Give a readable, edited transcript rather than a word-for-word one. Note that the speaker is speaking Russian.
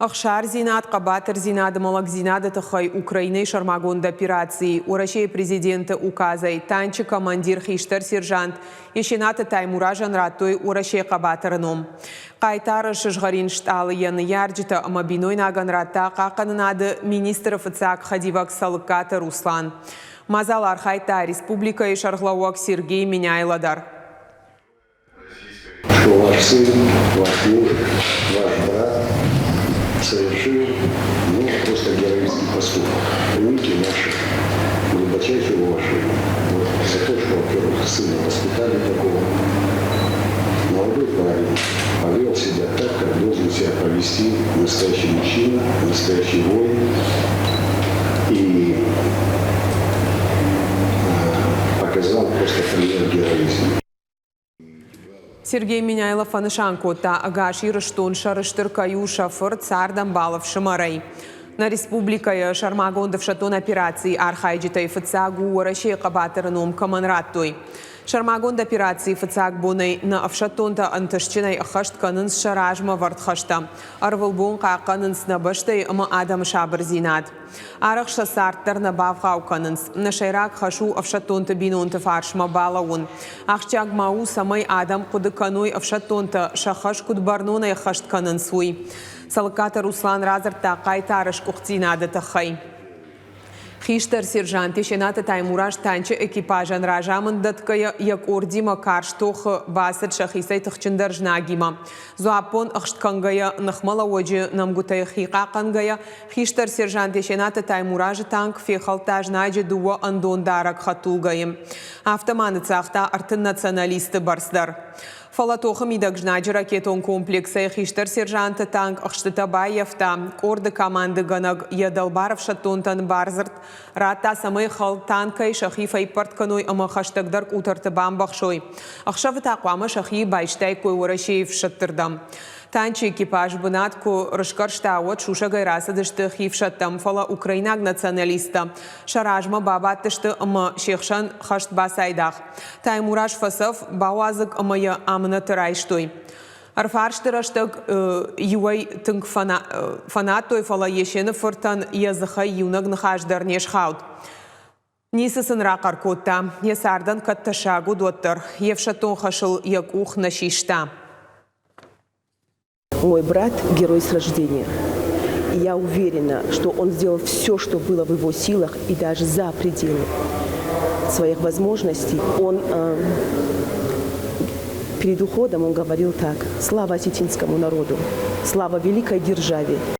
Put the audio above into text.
Ахшар зинат, Кабатер зинат, Малак зинат, Тахай Украины Шармагон операции. У России президента указай, танчи командир хиштер сержант, Ешената Таймура Жанратой у России Кабатерном. Кайтара Шишгарин шталы яны ярджита, Амабиной Наганрата, Какананады министр ФЦАК Хадивак Салыката Руслан. Мазалар Хайта Республика и Шарглауак Сергей Миняйладар. Что ваш сын, ваш муж, ваш брат совершил просто героический поступок. Примите наше глубочайшее уважение за то, что, во-первых, сына воспитали такого. Молодой парень повел себя так, как должен себя повести настоящий мужчина, настоящий воин. И показал просто пример героизма. Сергей Миняйлов Анышанко та агаши рыштун шарыштыр каю шафыр цар Дамбалов Шамарай. На республика Шармагондов шатун операции архайджита и ФЦАГу Россия Кабатерном Каманраттой. Шармагонд операции ФЦАГ бонай на авшатунта анташчиной ахашт канынс шаражма вартхашта. Арвылбун қақанынс на баштай ама адам шабырзинат. Арах шасарттар на бавғау канынс. На шайрак хашу авшатунта бинунта фаршма балаун. Ахчаг мау самай адам куды кануй авшатунта шахаш кудбарнуна яхашт канынсуй. Салыката Руслан Разарта қайтарыш кухтинады тахай. Хиштер сержант Ешената Таймураш танчы экипажан ражамын дыткая як ордима карштох басыр шахисай тахчындар жнагима. Зуапон ахшткангая нахмала оджи намгутая хиқақангая. Хиштер сержант Ешената Таймураж танк фехалта жнаджи дуа андондарак хатулгаем. Автоманы цахта артын националисты барсдар. Фалатохам идак жнаджи ракетон комплекса хиштер сержанта танк ахштытабаевта. Корды команды ганаг ядалбаров шатунтан барзарт. Рата самый хал танкай шахифай партканой ама хаштагдар утарты бамбахшой. Ахшавы тақвама шахи байштай кой урашеев шаттырдам. Танчи экипаж бунатку рышкарштауат шуша гайраса дышты хившаттам фала Украинаг националиста. Шаражма бабаттышты ама шехшан хашт басайдах. Таймураш фасов бауазык ама я амна тырайштой. Арфарштыраштык юай тынк фанатой фала ешені фыртан языхай юнаг нахаждар нешхаут. Нисысын рақар котта, есардан катташагу доттыр, евшатон хашыл якух нашишта. Мой брат – герой с рождения. И я уверена, что он сделал все, что было в его силах, и даже за пределы своих возможностей. Он перед уходом он говорил так: «Слава осетинскому народу, слава великой державе».